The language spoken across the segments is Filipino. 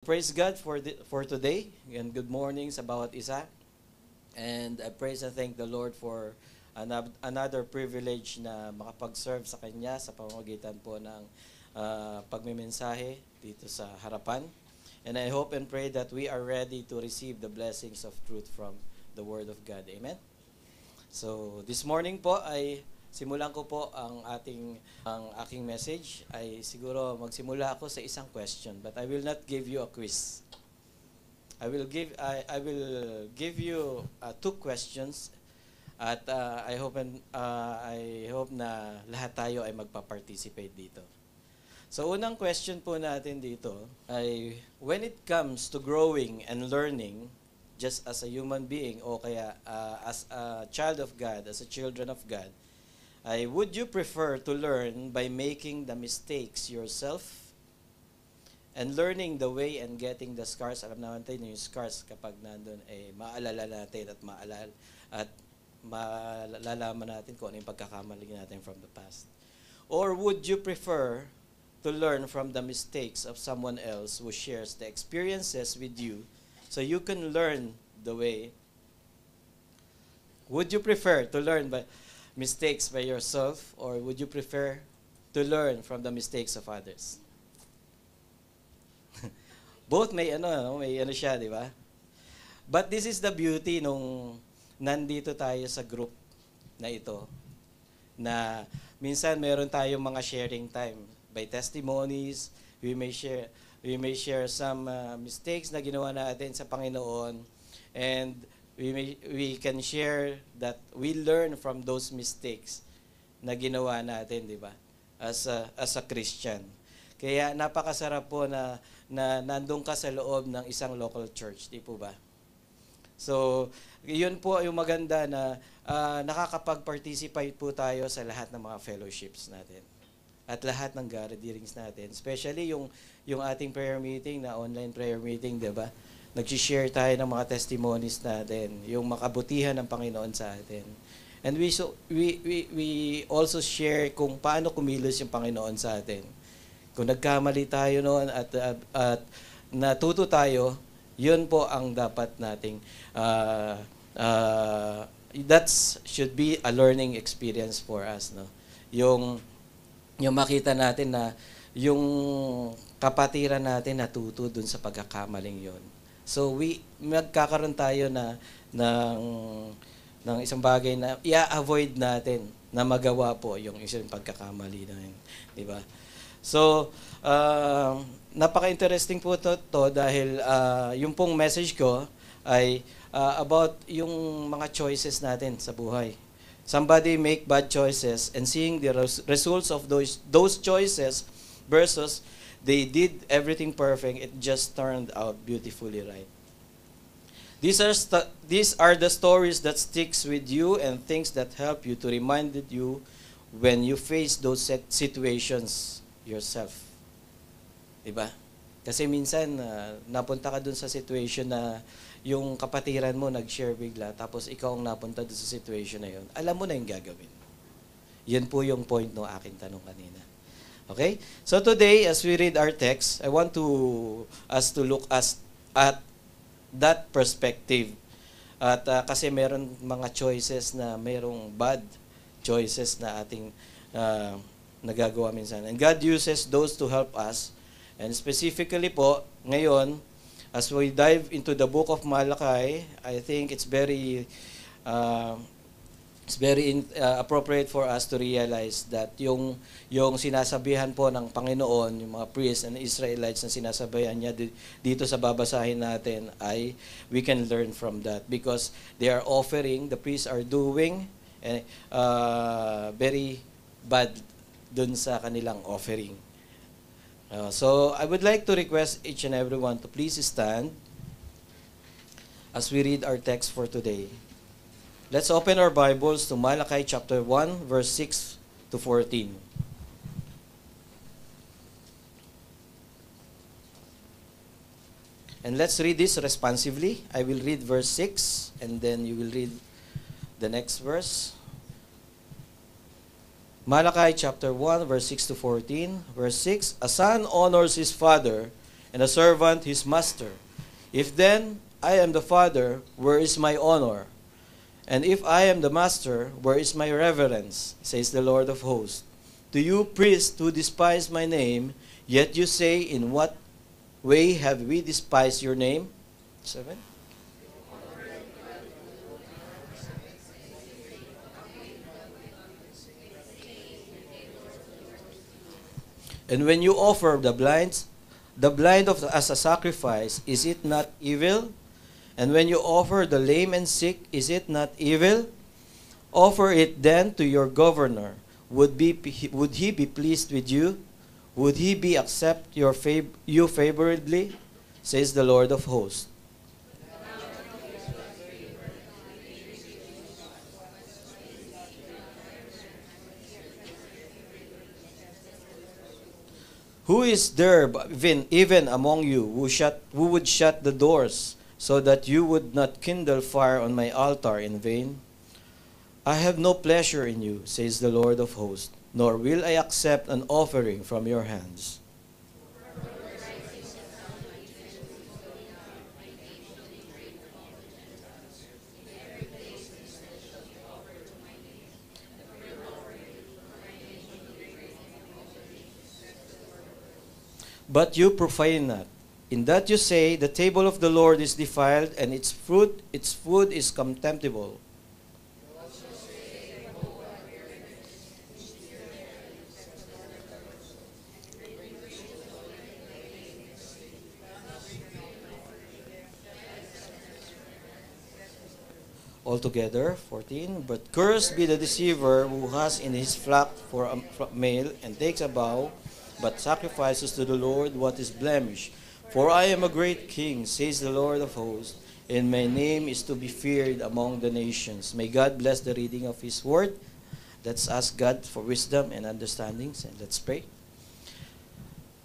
Praise God for today and good morning sa bawat isa. And I praise and thank the Lord for another privilege na makapag-serve sa Kanya sa pamamagitan po ng pagmimensahe dito sa harapan. And I hope and pray that we are ready to receive the blessings of truth from the Word of God. Amen? So this morning po ay simulan ko po ang aking message ay siguro magsimula ako sa isang question, but I will not give you a quiz. I will give you two questions at I hope na lahat tayo ay magpa-participate dito. So unang question po natin dito ay when it comes to growing and learning just as a human being o kaya as a child of God, as a children of God, would you prefer to learn by making the mistakes yourself and learning the way and getting the scars? Alam naman tayo yung scars kapag nandun maalala natin at malalaman natin kung ano yung pagkakamali natin from the past. Or would you prefer to learn from the mistakes of someone else who shares the experiences with you so you can learn the way? Would you prefer to learn by mistakes by yourself, or would you prefer to learn from the mistakes of others? Both may ano siya, di ba? But this is the beauty nung nandito tayo sa group na ito, na minsan meron tayong mga sharing time by testimonies. We may share some mistakes na ginawa natin sa Panginoon, and we can share that we learn from those mistakes na ginawa natin, di ba? As a Christian. Kaya napakasarap po na nandun ka sa loob ng isang local church, di po ba? So, yun po yung maganda na nakakapag-participate po tayo sa lahat ng mga fellowships natin at lahat ng gatherings natin. Especially yung ating prayer meeting na online prayer meeting, di ba? Nag-share tayo ng mga testimonies natin, yung makabutihan ng Panginoon sa atin. And we also share kung paano kumilos yung Panginoon sa atin. Kung nagkamali tayo noon at natuto tayo, yun po ang dapat nating that should be a learning experience for us, no? Yung makita natin na yung kapatiran natin natuto dun sa pagkakamaling yon. So magkakaroon tayo ng isang bagay na i-avoid natin na magawa po yung isang pagkakamali na yun, di ba? So napaka-interesting po to dahil yung pong message ko ay about yung mga choices natin sa buhay. Somebody make bad choices and seeing the results of those choices versus they did everything perfect, it just turned out beautifully right. These are the stories that sticks with you and things that help you to remind you when you face those situations yourself. Diba? Kasi minsan napunta ka dun sa situation na yung kapatiran mo nag-share bigla tapos ikaw ang napunta dun sa situation na yun. Alam mo na yung gagawin. Yun po yung point ng aking tanong kanina. Okay? So today, as we read our text, I want us to look at that perspective. At kasi meron mga choices na merong bad choices na ating nagagawa minsan. And God uses those to help us. And specifically po, ngayon, as we dive into the book of Malachi, I think it's very appropriate for us to realize that yung sinasabihan po ng Panginoon, yung mga priests and Israelites na sinasabayan niya dito sa babasahin natin ay we can learn from that because they are offering, the priests are doing very bad dun sa kanilang offering. So I would like to request each and everyone to please stand as we read our text for today. Let's open our Bibles to Malachi chapter 1, verse 6 to 14. And let's read this responsively. I will read verse 6, and then you will read the next verse. Malachi chapter 1, verse 6 to 14. Verse 6, a son honors his father, and a servant his master. If then I am the Father, where is my honor? And if I am the Master, where is my reverence? Says the Lord of hosts. To you priests who despise my name, yet you say, in what way have we despised your name? 7. And when you offer the blind as a sacrifice, is it not evil? And when you offer the lame and sick, is it not evil? Offer it then to your governor. Would he be pleased with you? Would he be accept you favorably? Says the Lord of hosts. Who is there even among you who would shut the doors, so that you would not kindle fire on my altar in vain? I have no pleasure in you, says the Lord of hosts, nor will I accept an offering from your hands. But you profane not. In that you say, the table of the Lord is defiled, and its food is contemptible. Altogether, 14. But cursed be the deceiver who has in his flock for a male, and takes a vow, but sacrifices to the Lord what is blemished. For I am a great king, says the Lord of hosts, and my name is to be feared among the nations. May God bless the reading of His word. Let's ask God for wisdom and understandings, and let's pray.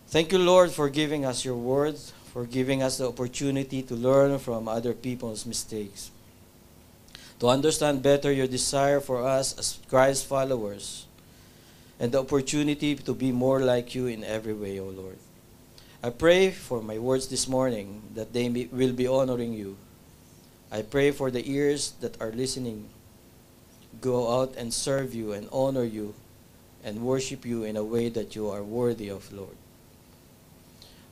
Thank you, Lord, for giving us your word, for giving us the opportunity to learn from other people's mistakes, to understand better your desire for us as Christ's followers, and the opportunity to be more like you in every way, O Lord. I pray for my words this morning that they will be honoring you. I pray for the ears that are listening. Go out and serve you and honor you and worship you in a way that you are worthy of, Lord.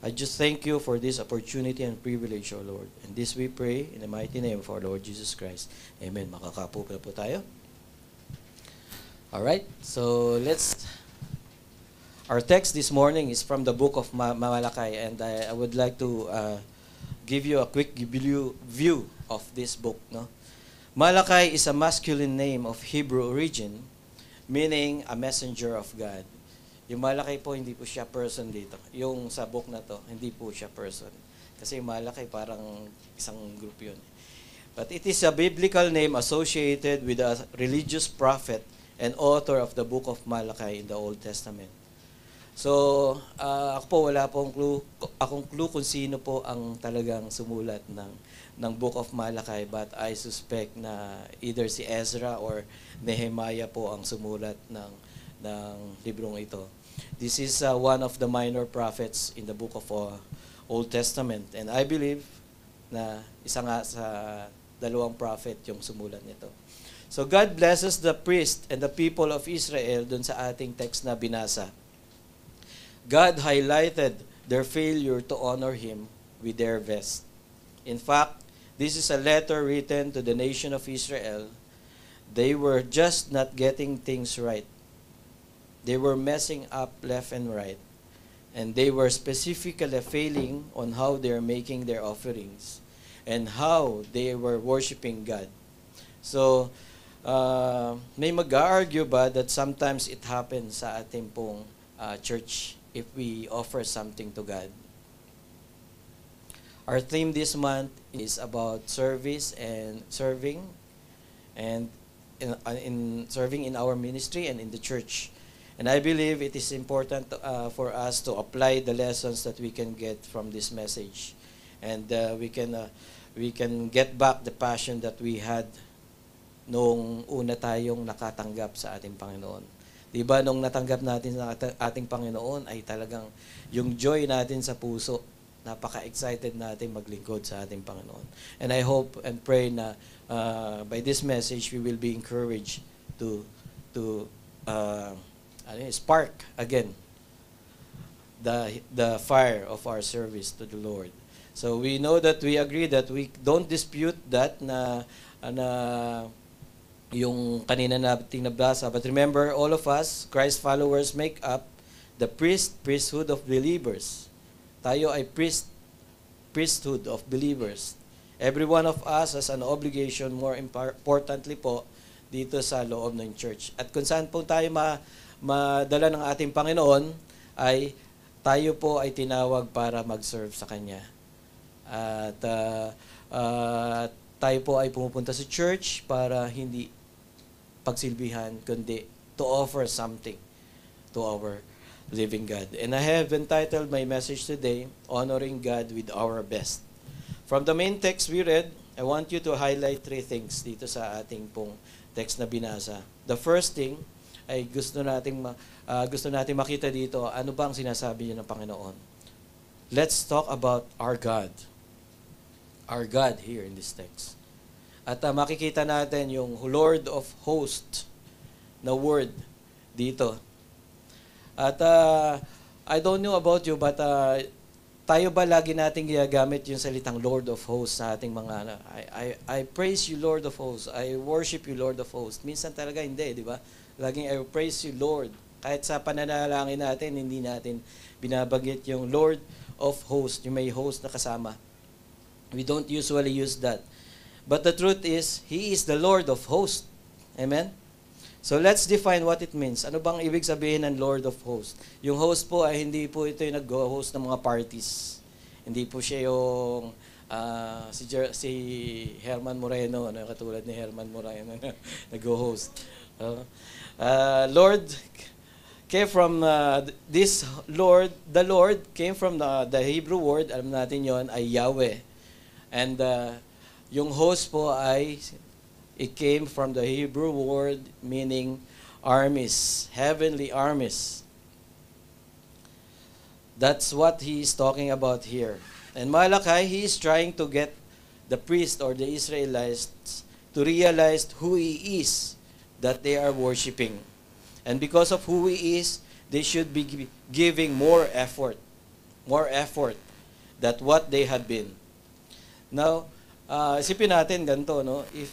I just thank you for this opportunity and privilege, O Lord. And this we pray in the mighty name of our Lord Jesus Christ. Amen. Makakapo na po tayo. Alright, so our text this morning is from the book of Malakay, and I would like to give you a quick view of this book. No? Malakay is a masculine name of Hebrew origin, meaning a messenger of God. Yung Malakay po, hindi po siya person dito. Yung sa book na to, hindi po siya person. Kasi yung Malakay parang isang group yun. But it is a biblical name associated with a religious prophet and author of the book of Malakay in the Old Testament. So, ako po wala pong clue kung sino po ang talagang sumulat ng Book of Malakay, but I suspect na either si Ezra or Nehemiah po ang sumulat ng librong ito. This is one of the minor prophets in the book of Old Testament, and I believe na isa nga sa dalawang prophet yung sumulat nito. So God blesses the priest and the people of Israel dun sa ating text na binasa. God highlighted their failure to honor Him with their best. In fact, this is a letter written to the nation of Israel. They were just not getting things right. They were messing up left and right. And they were specifically failing on how they are making their offerings and how they were worshiping God. So, may mag-argue ba that sometimes it happens sa ating pong church if we offer something to God? Our theme this month is about service and serving, and in serving in our ministry and in the church. And I believe it is important for us to apply the lessons that we can get from this message, and we can get back the passion that we had nung una tayong nakatanggap sa ating Panginoon. Diba, nung natanggap natin sa ating Panginoon ay talagang yung joy natin sa puso napaka-excited natin maglingkod sa ating Panginoon. And I hope and pray na by this message, we will be encouraged to spark again the fire of our service to the Lord. So we know that we agree that we don't dispute that na yung kanina nating nabasa. But remember, all of us, Christ followers, make up the priesthood of believers. Tayo ay priesthood of believers. Every one of us has an obligation, more importantly po, dito sa loob ng church. At kung saan po tayo madala ng ating Panginoon, ay tayo po ay tinawag para mag-serve sa Kanya. At tayo po ay pumupunta sa church para hindi pagsilbihan, kundi to offer something to our living God. And I have entitled my message today, Honoring God with Our Best. From the main text we read, I want you to highlight 3 things dito sa ating pong text na binasa. The first thing ay gusto nating makita dito, ano ba ang sinasabi niya ng Panginoon? Let's talk about our God. Our God here in this text. At makikita natin yung Lord of Hosts na word dito. At I don't know about you, but tayo ba lagi nating ginagamit yung salitang Lord of Hosts sa ating mga I praise you, Lord of Hosts. I worship you, Lord of Hosts. Minsan talaga hindi, di ba? Laging I praise you, Lord. Kahit sa pananalangin natin, hindi natin binabanggit yung Lord of Hosts, yung may host na kasama. We don't usually use that. But the truth is, He is the Lord of Hosts. Amen? So let's define what it means. Ano bang ibig sabihin ng Lord of Hosts? Yung host po ay hindi po ito yung nag-host ng mga parties. Hindi po siya yung si Herman Moreno, katulad ni Herman Moreno na nag-host. Lord came from this Lord, the Lord came from the Hebrew word, alam natin yon, ay Yahweh. And yung host po ay it came from the Hebrew word meaning armies, heavenly armies. That's what he is talking about here. And Malachi, he is trying to get the priest or the Israelites to realize who he is that they are worshiping. And because of who he is, they should be giving more effort than what they had been. Now, isipin natin ganito, no? If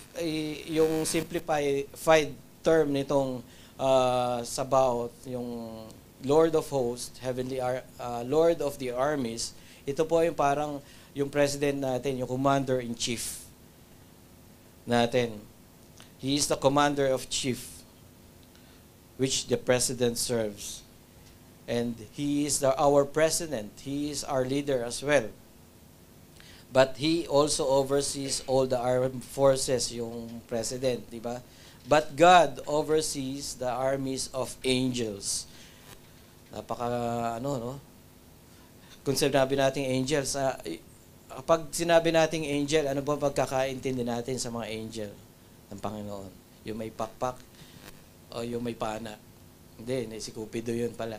yung simplified term nitong Sabaoth, yung Lord of Hosts, Lord of the Armies, ito po yung parang yung president natin, yung commander-in-chief natin. He is the commander-of-chief which the president serves. And he is our president. He is our leader as well. But he also oversees all the armed forces, yung president, di ba? But God oversees the armies of angels. No? Kung sinabi nating angels, kapag sinabi nating angel, ano ba pagkakaintindi natin sa mga angel ng Panginoon? Yung may pakpak o yung may pana? Hindi, si Cupido yun pala.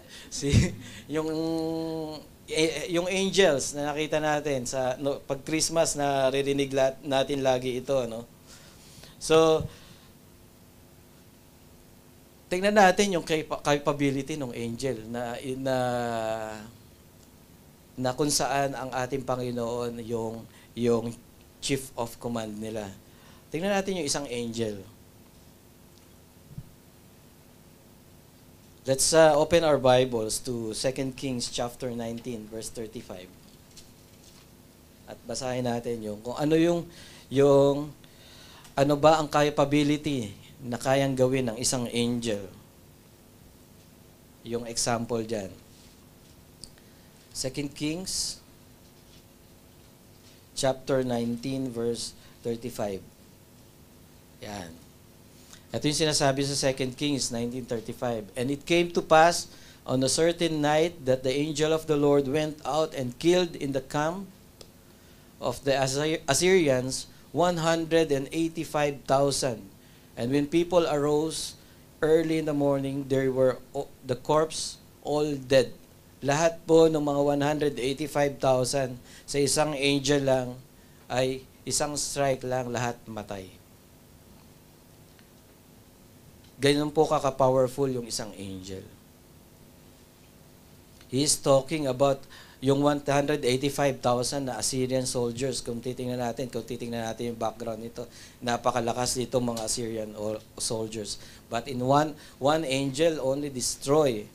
Yung angels na nakita natin sa pag Christmas na ririnig natin lagi ito, no? So tingnan natin yung capability ng angel na kung saan ang ating Panginoon yung chief of command nila. Tingnan natin yung isang angel. Let's open our Bibles to 2 Kings chapter 19 verse 35. At basahin natin kung ano yung ano ba ang capability na kayang gawin ng isang angel. Yung example diyan. 2 Kings chapter 19 verse 35. Yan. Ito yung sinasabi sa 2 Kings 19:35. And it came to pass on a certain night that the angel of the Lord went out and killed in the camp of the Assyrians 185,000. And when people arose early in the morning, there were the corpse all dead. lahat po ng mga 185,000 sa isang angel lang ay isang strike lang, lahat matay. Ganyan po kaka-powerful yung isang angel. He is talking about yung 185,000 na Assyrian soldiers. Kung titingnan natin yung background nito, napakalakas nito mga Assyrian soldiers. But in one angel only destroy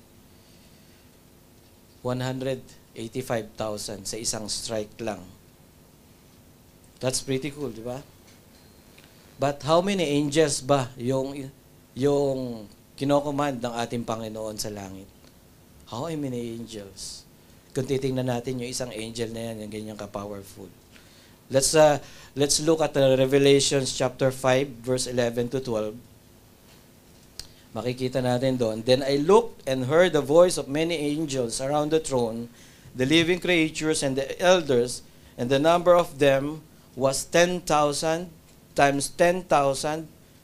185,000 sa isang strike lang. That's pretty cool, di ba? But how many angels ba yung kinocommand ng ating Panginoon sa langit? How many angels? Kung titingnan natin yung isang angel na yan, yung ganyan ka-powerful. Let's look at Revelations chapter 5, verse 11 to 12. Makikita natin doon. Then I looked and heard the voice of many angels around the throne, the living creatures and the elders, and the number of them was 10,000 times 10,000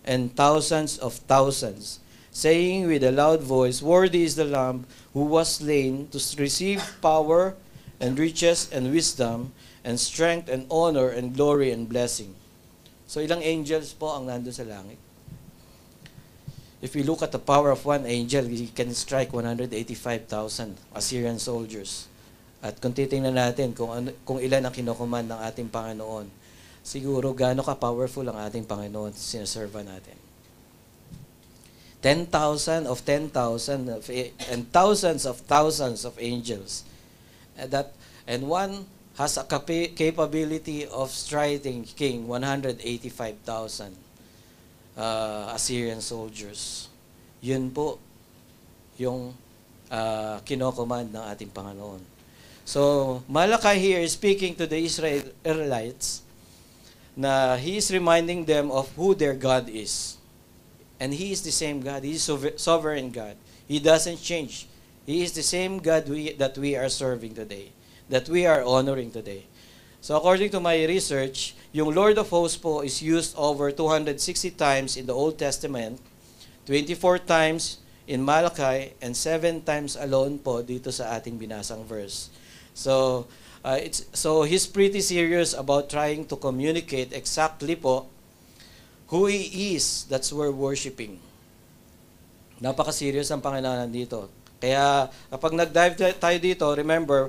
and thousands of thousands, saying with a loud voice, Worthy is the Lamb who was slain to receive power and riches and wisdom and strength and honor and glory and blessing. So ilang angels po ang nandun sa langit? If we look at the power of one angel, he can strike 185,000 Assyrian soldiers. At kung titingnan natin kung ilan ang kinocommand ng ating Panginoon, siguro gaano ka-powerful ang ating Panginoon sinaserva natin. 10,000 of 10,000 and thousands of angels. And one has a capability of striking 185,000 Assyrian soldiers. Yun po yung kinocommand ng ating Panginoon. So, Malachi here is speaking to the Israelites na he is reminding them of who their God is. And He is the same God. He is sovereign God. He doesn't change. He is the same God that we are serving today, that we are honoring today. So according to my research, yung Lord of Hosts po is used over 260 times in the Old Testament, 24 times in Malachi, and 7 times alone po dito sa ating binasang verse. So he's pretty serious about trying to communicate exactly po who He is. That's we're worshiping. Napaka-serious ang Panginoon dito. Kaya kapag nag-dive tayo dito, remember,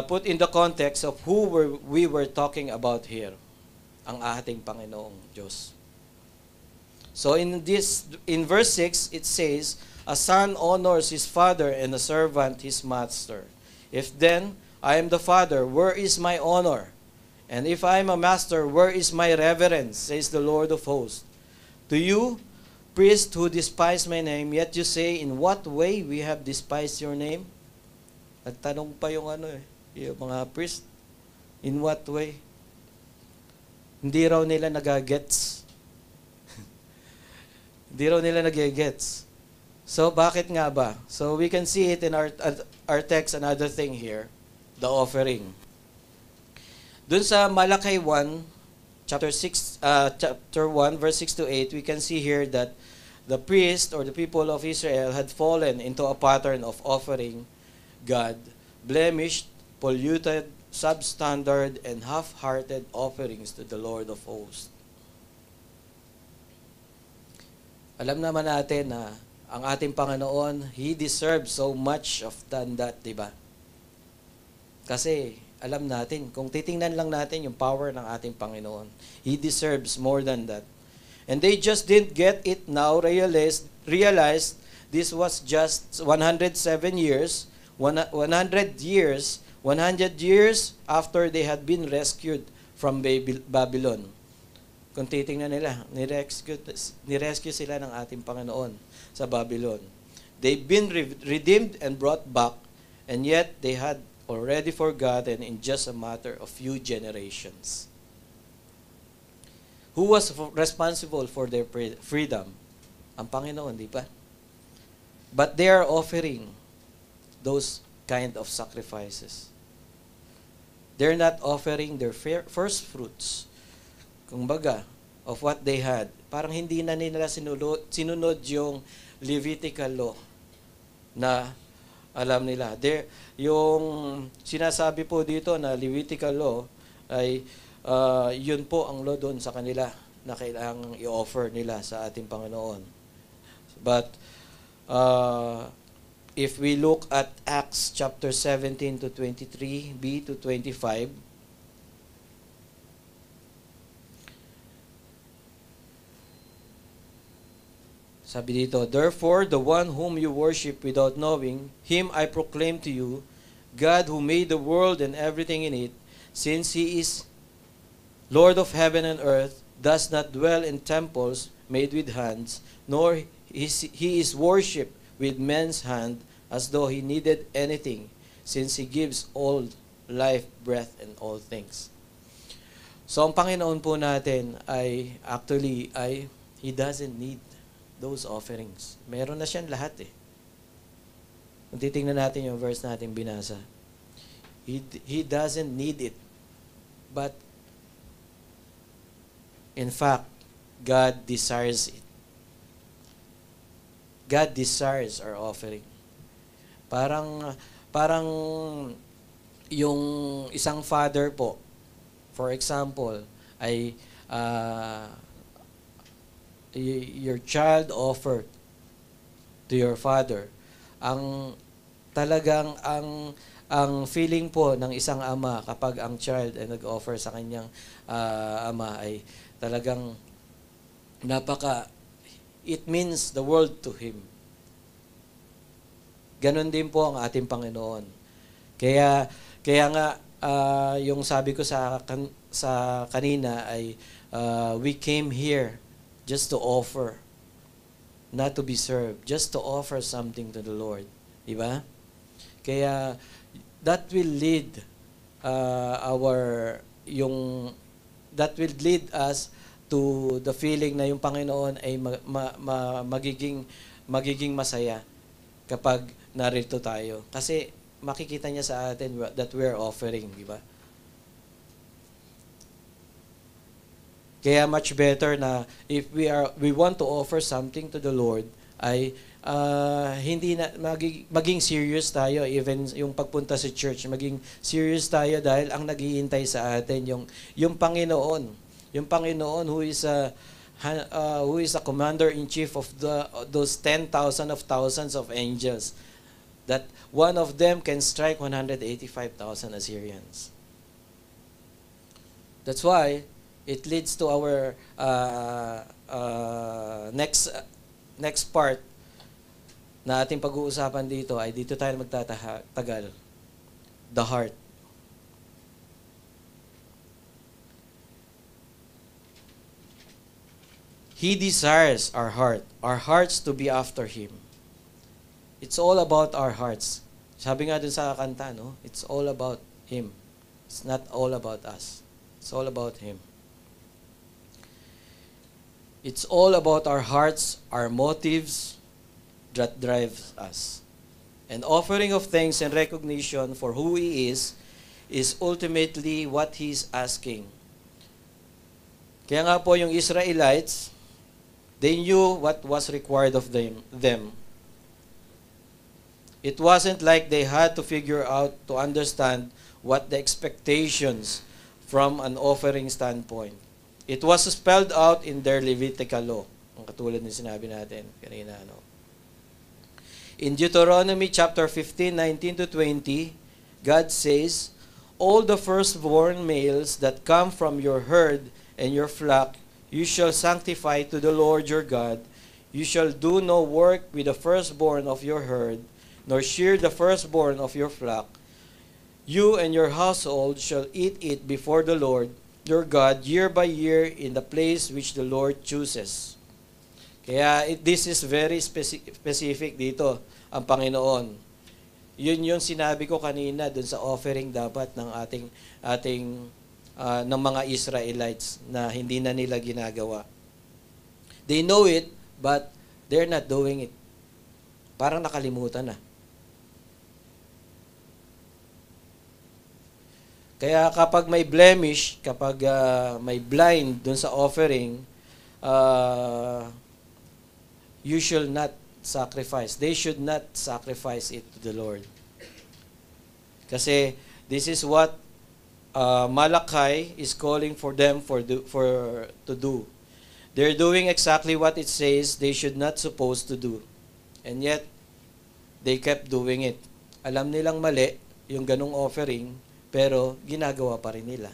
put in the context of who we were talking about here, ang ating Panginoong Diyos. So in verse 6, it says, a son honors his father and a servant his master. If then I am the father, where is my honor? And if I am a master, where is my reverence? Says the Lord of hosts. To you, priests who despise my name, yet you say, in what way we have despised your name? Nagtanong pa yung yung mga priest, in what way? Hindi raw nila nagagets. Hindi raw nila nagagets. So, bakit nga ba? So, we can see it in our text, another thing here, the offering. Dun sa Malachi 1, chapter 1, verse 6 to 8, we can see here that the priest or the people of Israel had fallen into a pattern of offering God blemished, polluted, substandard, and half-hearted offerings to the Lord of hosts. Alam naman natin na ang ating Panginoon, He deserves so much of than that, diba? Kasi alam natin, kung titingnan lang natin yung power ng ating Panginoon, He deserves more than that. And they just didn't get it now, realized this was just 107 years, 100 years after they had been rescued from Babylon. Kung titingnan nila, nirescue sila ng ating Panginoon sa Babylon. They've been redeemed and brought back, and yet they had already forgotten in just a matter of few generations. Who was responsible for their freedom? Ang Panginoon, di ba? But they are offering those kind of sacrifices. They're not offering their first fruits. Kumbaga, of what they had. Parang hindi na nila sinunod yung Levitical law na Alam nila. Yung sinasabi po dito na Levitical law ay yun po ang law doon sa kanila na kailangang i-offer nila sa ating Panginoon. But if we look at Acts chapter 17 to 23b to 25, sabi dito, "Therefore, the one whom you worship without knowing, him I proclaim to you, God who made the world and everything in it, since he is Lord of heaven and earth, does not dwell in temples made with hands, nor he is worshipped with men's hand as though he needed anything, since he gives all life, breath, and all things." So, ang Panginoon po natin ay actually, He doesn't need those offerings. Meron na siyang lahat eh. Kung titingnan natin yung verse natin binasa, He doesn't need it. But, in fact, God desires it. God desires our offering. Parang yung isang father po, for example, ay your child offered to your father. Talagang ang feeling po ng isang ama kapag ang child ay nag-offer sa kanyang ama ay talagang it means the world to him. Ganon din po ang ating Panginoon. Kaya nga yung sabi ko sa kanina ay we came here just to offer, not to be served, just to offer something to the Lord. Di ba? Kaya that will lead that will lead us to the feeling na yung Panginoon ay magiging masaya kapag narito tayo. Kasi makikita niya sa atin that we are offering, di ba? Kaya much better na if we want to offer something to the Lord ay hindi na maging serious tayo, even yung pagpunta sa church, maging serious tayo dahil ang naghihintay sa atin yung Panginoon. Yung Panginoon who is a commander-in-chief of those 10,000 of thousands of angels, that one of them can strike 185,000 Assyrians. That's why it leads to our next part na ating pag-uusapan dito ay dito tayo magtatagal. The heart. He desires our hearts to be after Him. It's all about our hearts. Sabi nga dun sa kanta, no? It's all about Him. It's not all about us. It's all about Him. It's all about our hearts, our motives that drives us. And offering of thanks and recognition for who He is ultimately what He's asking. Kaya nga po yung Israelites, they knew what was required of them. It wasn't like they had to figure out to understand what the expectations from an offering standpoint. It was spelled out in their Levitical law. Ang katulad ng sinabi natin kanina. No? In Deuteronomy chapter 15, 19 to 20, God says, "All the firstborn males that come from your herd and your flock, you shall sanctify to the Lord your God. You shall do no work with the firstborn of your herd, nor shear the firstborn of your flock. You and your household shall eat it before the Lord your God year by year in the place which the Lord chooses." Kaya this is very specific dito, ang Panginoon. Yun yung sinabi ko kanina dun sa offering dapat ng ng mga Israelites na hindi na nila ginagawa. They know it, but they're not doing it. Parang nakalimutan na. Kaya kapag may blemish, kapag may blind dun sa offering, you shall not sacrifice. They should not sacrifice it to the Lord. Kasi this is what Malachi is calling for them to do. They're doing exactly what it says they should not supposed to do. And yet, they kept doing it. Alam nilang mali yung ganong offering, pero ginagawa pa rin nila.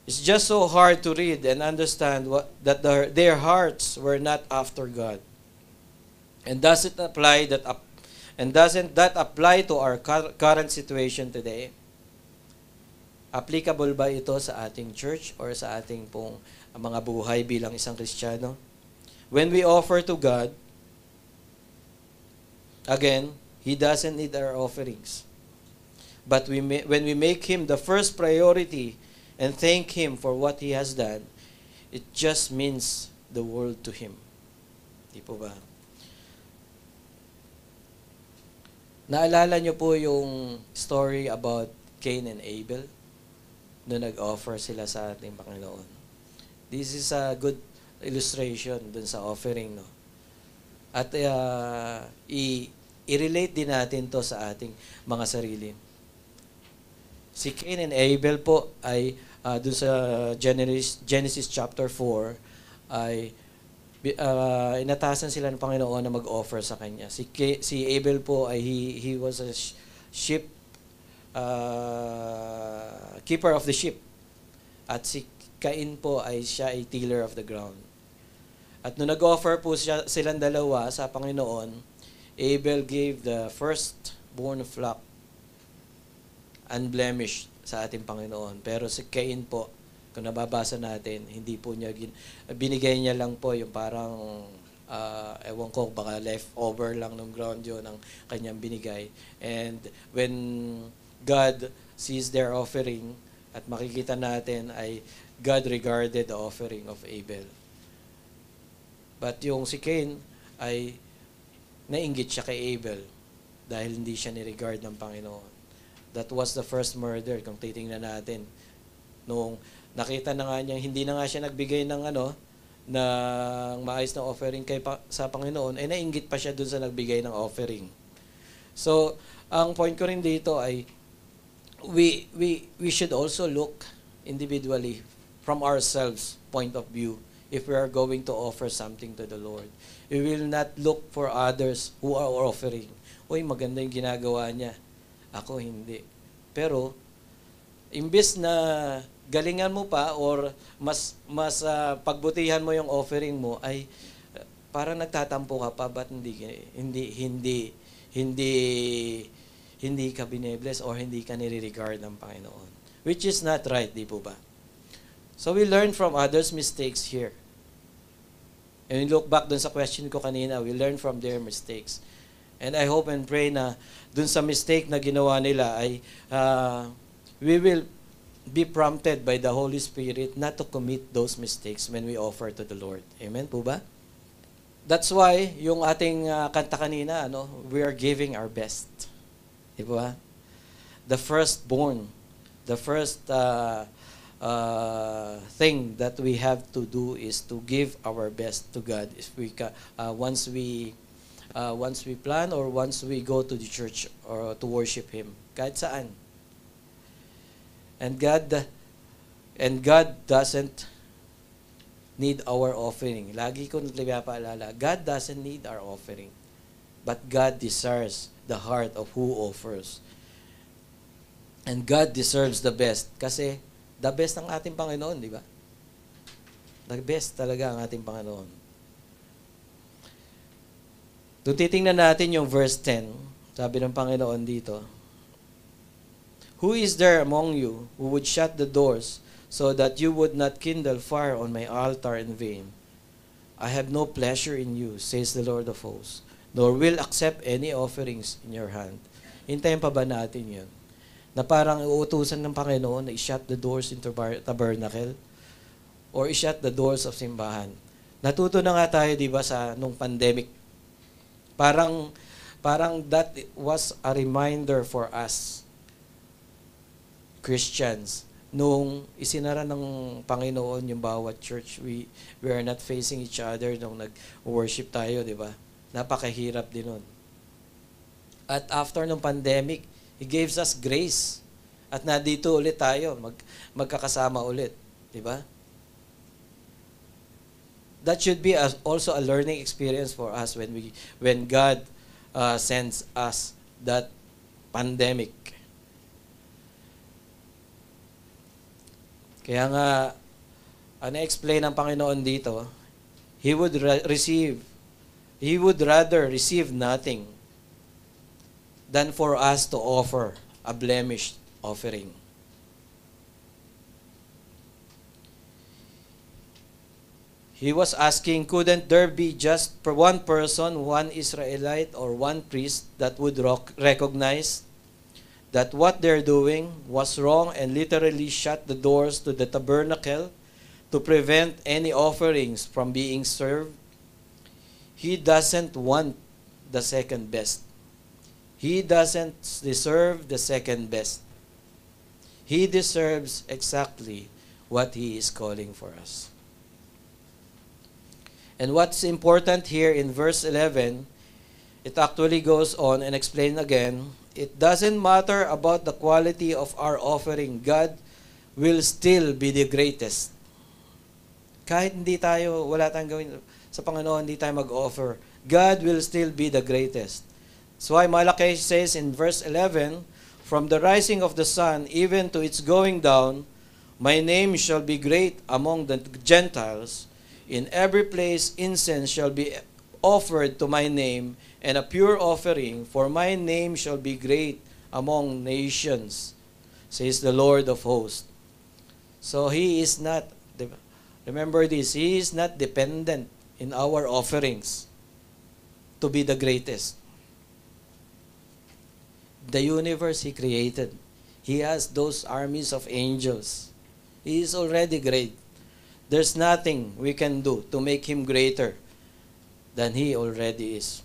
It's just so hard to read and understand that their hearts were not after God. And doesn't that apply to our current situation today? Applicable ba ito sa ating church or sa ating pong mga buhay bilang isang Kristiyano? When we offer to God, again, He doesn't need our offerings. But when we make Him the first priority and thank Him for what He has done, it just means the world to Him. Di po ba? Naalala niyo po yung story about Cain and Abel? Noong nag-offer sila sa ating Panginoon. This is a good illustration dun sa offering, no? At i-relate din natin to sa ating mga sarili. Si Cain and Abel po ay dun sa Genesis chapter 4 ay inatasan sila ng Panginoon na mag-offer sa kanya. Si Abel po ay he was a sheep keeper of the sheep. At si Cain po ay siya ay tiller of the ground. At nung nag-offer po silang dalawa sa Panginoon, Abel gave the firstborn flock unblemished sa ating Panginoon. Pero si Cain po, kung nababasa natin, hindi po niya, binigay niya lang po yung parang, ewan ko, baka leftover lang ng ground yun ang kanyang binigay. And when God sees their offering, at makikita natin ay God regarded the offering of Abel. But yung si Cain ay nainggit siya kay Abel dahil hindi siya ni-regard ng Panginoon. That was the first murder kung titingnan natin. Noong nakita na nga niya, hindi na nga siya nagbigay ng ng maayos na offering sa Panginoon, ay nainggit pa siya dun sa nagbigay ng offering. So, ang point ko rin dito ay we should also look individually from ourselves point of view if we are going to offer something to the Lord. We will not look for others who are offering. Uy, maganda yung ginagawa niya. Ako hindi. Pero, imbes na galingan mo pa or mas pagbutihan mo yung offering mo ay parang nagtatampo ka pa, ba't hindi ka binebless or hindi ka nire-regard ng Panginoon. Which is not right, di po ba? So we learn from others' mistakes here. And we look back dun sa question ko kanina, we learn from their mistakes. And I hope and pray na dun sa mistake na ginawa nila ay we will be prompted by the Holy Spirit not to commit those mistakes when we offer to the Lord. Amen po ba? That's why yung ating kanta kanina, we are giving our best. Di ba? The firstborn, the first thing that we have to do is to give our best to God. If we once we plan or once we go to the church or to worship Him, kahit saan. And God doesn't need our offering. Lagi ko paalala, God doesn't need our offering, but God desires the heart of who offers. And God deserves the best kasi the best ng ating Panginoon, di ba? The best talaga ang ating Panginoon. Kung titingnan natin yung verse 10, sabi ng Panginoon dito, "Who is there among you who would shut the doors so that you would not kindle fire on my altar in vain? I have no pleasure in you, says the Lord of hosts, nor will accept any offerings in your hand." Hintayin pa ba natin yun? Na parang uutusan ng Panginoon na i-shut the doors into tabernacle or i-shut the doors of simbahan. Natuto na nga tayo, di ba, sa nung pandemic. Parang that was a reminder for us, Christians, nung isinara ng Panginoon yung bawat church, we are not facing each other nung nag-worship tayo, di ba? Napakahirap din nun. At after nung pandemic, He gives us grace. At nandito ulit tayo, magkakasama ulit, di ba? That should be also a learning experience for us when God sends us that pandemic. Kaya nga, na-explain ng Panginoon dito, He would rather receive nothing than for us to offer a blemished offering. He was asking, couldn't there be just for one person, one Israelite, or one priest that would recognize that what they're doing was wrong and literally shut the doors to the tabernacle to prevent any offerings from being served? He doesn't want the second best. He doesn't deserve the second best. He deserves exactly what He is calling for us. And what's important here in verse 11, it actually goes on and explains again, it doesn't matter about the quality of our offering. God will still be the greatest. Kahit wala tayong gawin sa Panginoon, hindi tayo mag-offer, God will still be the greatest. That's why Malachi says in verse 11, from the rising of the sun even to its going down, my name shall be great among the Gentiles. In every place incense shall be offered to my name, and a pure offering, for my name shall be great among nations, says the Lord of hosts. So He is not, remember this, He is not dependent in our offerings to be the greatest. The universe He created, He has those armies of angels. He is already great. There's nothing we can do to make Him greater than He already is.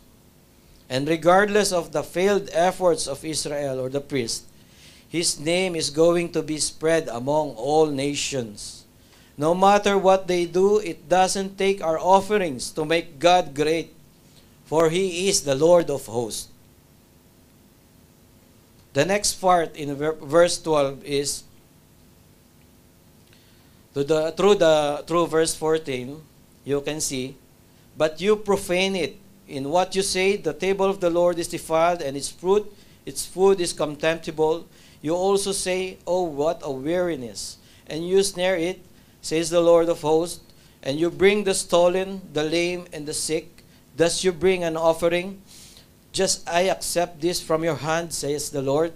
And regardless of the failed efforts of Israel or the priest, His name is going to be spread among all nations. No matter what they do, it doesn't take our offerings to make God great, for He is the Lord of hosts. The next part in verse 12 is, through verse 14, you can see, but you profane it. In what you say, the table of the Lord is defiled, and its food is contemptible. You also say, oh, what a weariness. And you snare it, says the Lord of hosts, and you bring the stolen, the lame, and the sick. Thus you bring an offering. Just I accept this from your hand, says the Lord.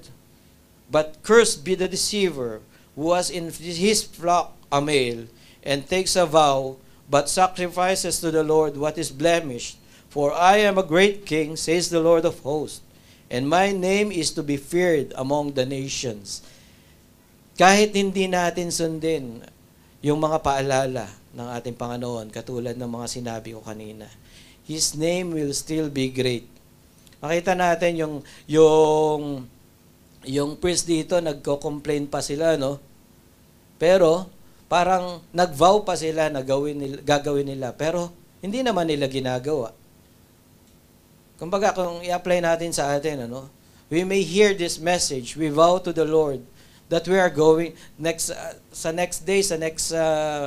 But cursed be the deceiver, who has in his flock a male, and takes a vow, but sacrifices to the Lord what is blemished. For I am a great king, says the Lord of hosts, and my name is to be feared among the nations. Kahit hindi natin sundin yung mga paalala ng ating Panginoon, katulad ng mga sinabi ko kanina, His name will still be great. Makita natin yung priest dito, nagko-complain pa sila, no? Pero, parang nag-vow pa sila na gagawin nila. Pero, hindi naman nila ginagawa. Kumbaga, kung i-apply natin sa atin, we may hear this message, we vow to the Lord that we are going, sa next day, sa next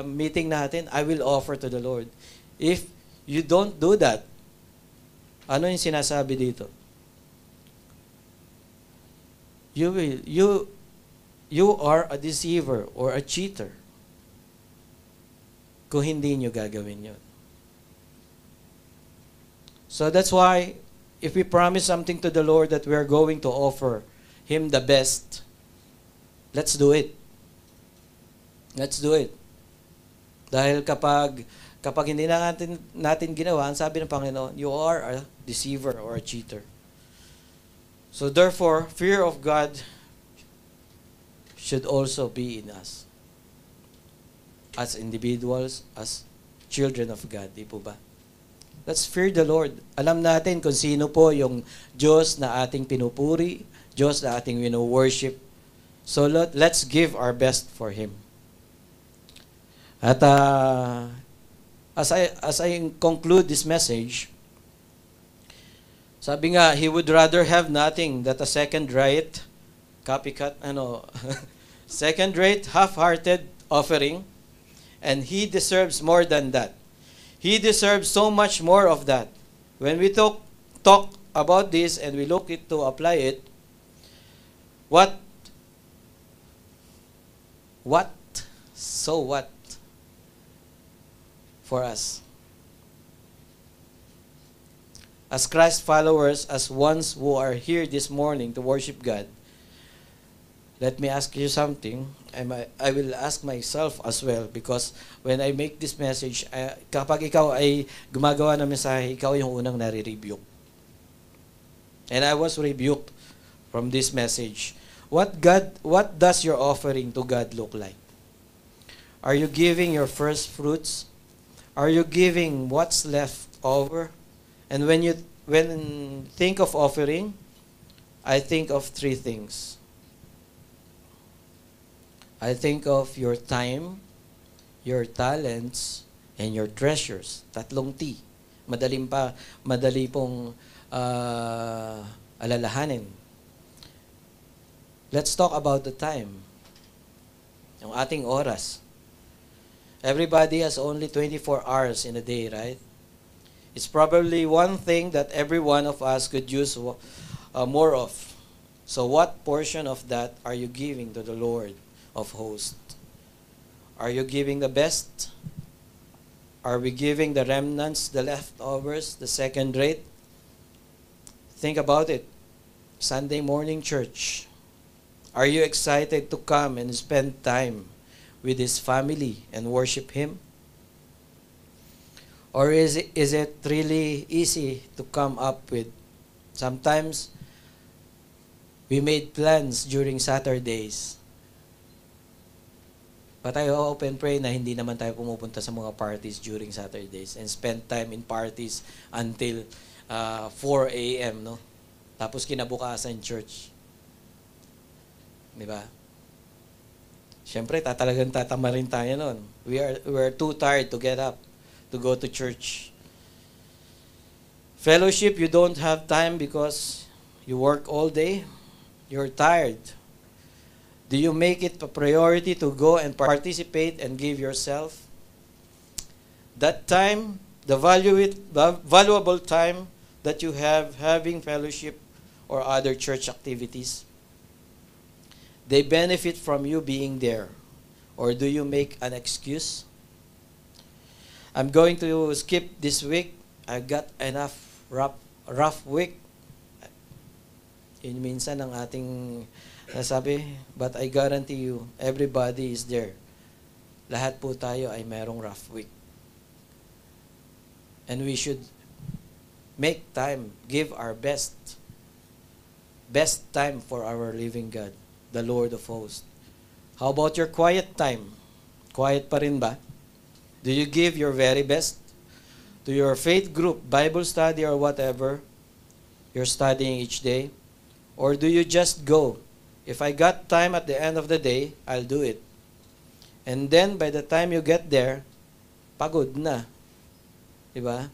meeting natin, I will offer to the Lord. If you don't do that, ano yung sinasabi dito? You are a deceiver or a cheater kung hindi nyo gagawin yun. So that's why, if we promise something to the Lord that we are going to offer Him the best, let's do it. Let's do it. Dahil kapag hindi natin ginawa, ang sabi ng Panginoon, you are a deceiver or a cheater. So therefore, fear of God should also be in us. As individuals, as children of God, di po ba? Let's fear the Lord. Alam natin kung sino po yung Diyos na ating pinupuri, Diyos na ating wino-worship. So let's give our best for Him. At as I conclude this message, sabi nga, he would rather have nothing than a second-rate, copycat, second-rate, half-hearted offering, and he deserves more than that. He deserves so much more of that. When we talk about this and we look it to apply it, what, so what for us? As Christ followers, as ones who are here this morning to worship God, let me ask you something. I will ask myself as well, because when I make this message, kapag ikaw ay gumagawa ng mensahe, ikaw yung unang nare-rebuke. And I was rebuked from this message. What does your offering to God look like? Are you giving your first fruits? Are you giving what's left over? And when think of offering, I think of three things. I think of your time, your talents, and your treasures. Tatlong T. Madali pong alalahanin. Let's talk about the time. Yung ating oras. Everybody has only 24 hours in a day, right? It's probably one thing that every one of us could use more of. So what portion of that are you giving to the Lord of hosts? Are you giving the best? Are we giving the remnants, the leftovers, the second rate? Think about it. Sunday morning church. Are you excited to come and spend time with His family and worship Him? Or is it really easy to come up with? Sometimes, we made plans during Saturdays. But I hope and pray na hindi naman tayo pumupunta sa mga parties during Saturdays and spend time in parties until 4 a.m., no? Tapos kinabukasan church. Di ba? Siyempre, talagang tatamarin tayo nun. We are too tired to get up to go to church. Fellowship, you don't have time because you work all day. You're tired. Do you make it a priority to go and participate and give yourself? That time, the valuable time that you have having fellowship or other church activities, they benefit from you being there. Or do you make an excuse? I'm going to skip this week. I got enough rough week. Yun minsan ang ating nasabi, but I guarantee you, everybody is there. Lahat po tayo ay merong rough week. And we should make time, give our best time for our living God, the Lord of hosts. How about your quiet time? Quiet pa rin ba? Do you give your very best to your faith group, Bible study, or whatever you're studying each day? Or do you just go? If I got time at the end of the day, I'll do it. And then, by the time you get there, pagod na. Diba?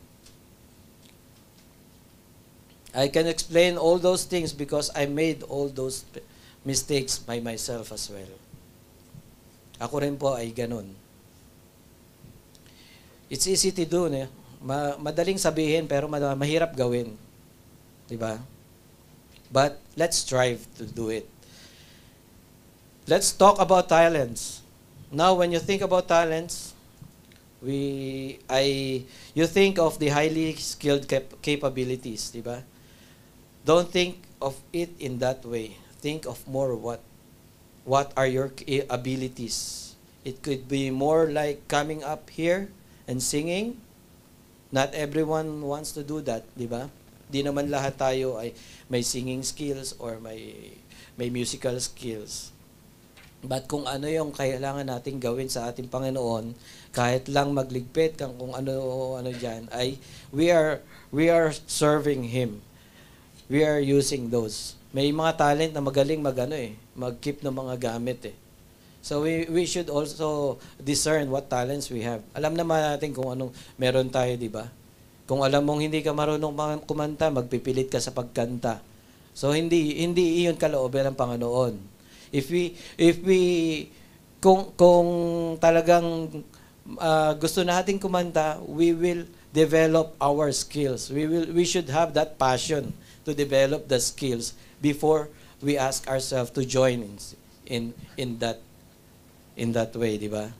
I can explain all those things because I made all those mistakes by myself as well. Ako rin po ay ganun. It's easy to do, eh? Madaling sabihin pero mahirap gawin. 'Di ba? But let's strive to do it. Let's talk about talents. Now when you think about talents, you think of the highly skilled capabilities, 'di ba? Don't think of it in that way. Think of more what are your abilities. It could be more like coming up here and singing. Not everyone wants to do that, di ba? Di naman lahat tayo ay may singing skills or may musical skills. But kung ano yung kailangan nating gawin sa ating Panginoon, kahit lang magligpit kung ano diyan, ay we are serving Him. We are using those. May mga talent na magaling mag-keep ng mga gamit eh. So we should also discern what talents we have. Alam naman natin kung anong meron tayo, di ba? Kung alam mong hindi ka marunong kumanta, magpipilit ka sa pagkanta. So hindi iyon kalooban ng Panginoon. If we kung talagang gusto nating kumanta, we will develop our skills. We should have that passion to develop the skills before we ask ourselves to join in that way, di ba?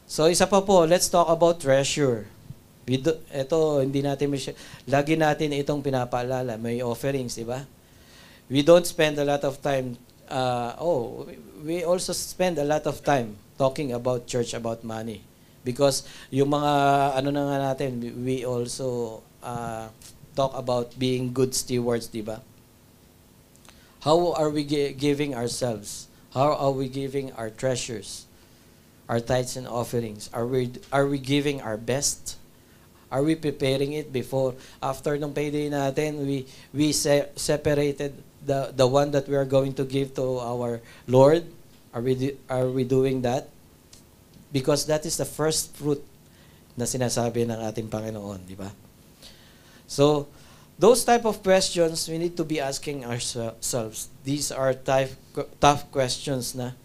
So isa pa po, let's talk about treasure. Ito, hindi natin lagi natin itong pinapaalala, may offerings, di ba? We don't spend a lot of time we also spend a lot of time talking about church, about money. Because yung mga na nga natin, we also talk about being good stewards, di ba? How are we giving ourselves? How are we giving our treasures, our tithes and offerings? Are we giving our best? Are we preparing it before, after nung payday natin, we separated the one that we are going to give to our Lord? Are we doing that? Because that is the first fruit na sinasabi ng ating Panginoon, di ba? So, those type of questions we need to be asking ourselves. These are tough questions na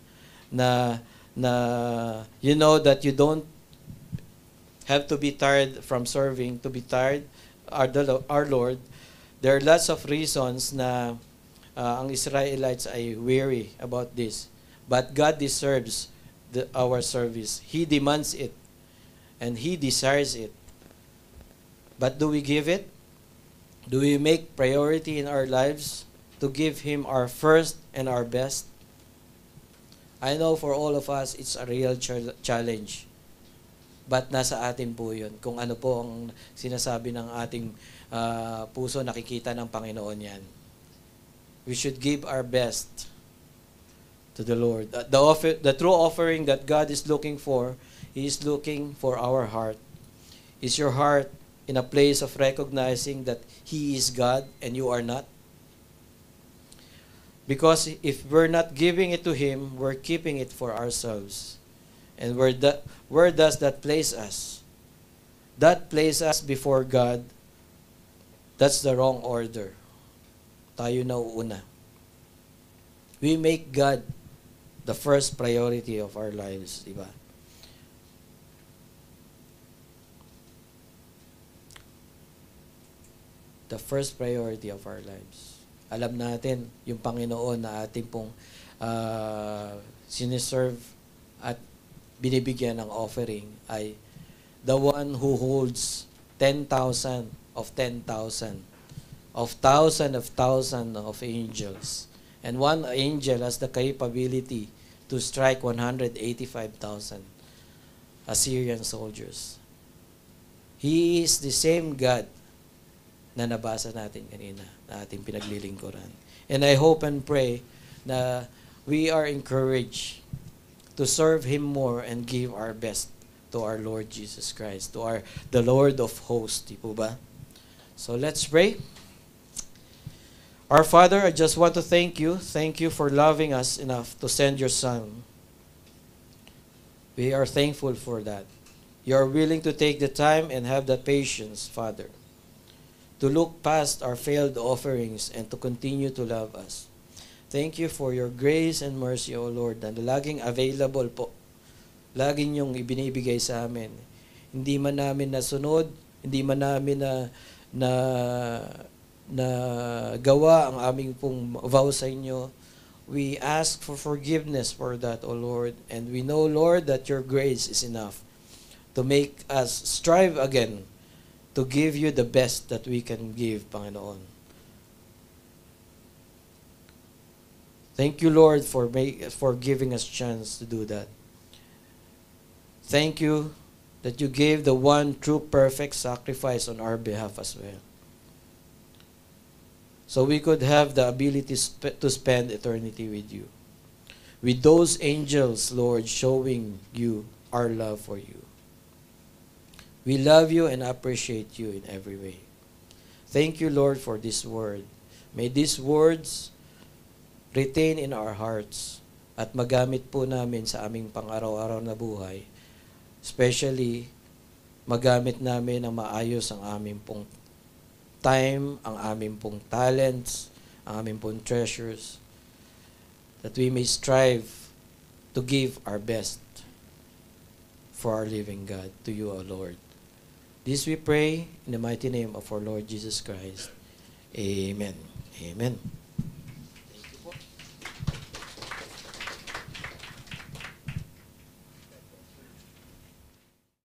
you know that you don't have to be tired from serving, to be tired our Lord. There are lots of reasons na ang Israelites ay weary about this. But God deserves our service. He demands it and He desires it. But do we give it? Do we make priority in our lives to give Him our first and our best? I know for all of us, it's a real challenge. But nasa atin po yun. Kung ano po ang sinasabi ng ating puso, nakikita ng Panginoon yan. We should give our best to the Lord. The true offering that God is looking for, He is looking for our heart. Is your heart in a place of recognizing that He is God and you are not? Because if we're not giving it to Him, we're keeping it for ourselves. And where does that place us? That place us before God. That's the wrong order. Tayo na uuna. We make God the first priority of our lives, di ba? The first priority of our lives. Alam natin, yung Panginoon na ating pong siniserve at binibigyan ng offering ay the one who holds 10,000 of 10,000 of thousand of angels. And one angel has the capability to strike 185,000 Assyrian soldiers. He is the same God na nabasa natin kanina, na ating pinaglilingkuran. And I hope and pray na we are encouraged to serve Him more and give our best to our Lord Jesus Christ, to the Lord of hosts, di po ba? So let's pray. Our Father, I just want to thank you. Thank you for loving us enough to send your Son. We are thankful for that. You are willing to take the time and have the patience, Father, to look past our failed offerings and to continue to love us. Thank you for your grace and mercy, O Lord, na laging available po. Laging yung ibinibigay sa amin. Hindi man namin nasunod, hindi man namin na gawa ang aming pong vow sa inyo. We ask for forgiveness for that, O Lord. And we know, Lord, that your grace is enough to make us strive again to give you the best that we can give, Panginoon. Thank you, Lord, for giving us chance to do that. Thank you that you gave the one true perfect sacrifice on our behalf as well. So we could have the ability to spend eternity with you. With those angels, Lord, showing you our love for you. We love you and appreciate you in every way. Thank you, Lord, for this word. May these words retain in our hearts at magamit po namin sa aming pang-araw-araw na buhay. Especially, magamit namin ng maayos ang aming pong time, ang aming pong talents, ang aming pong treasures, that we may strive to give our best for our living God, to you, O Lord. This we pray in the mighty name of our Lord Jesus Christ. Amen. Amen.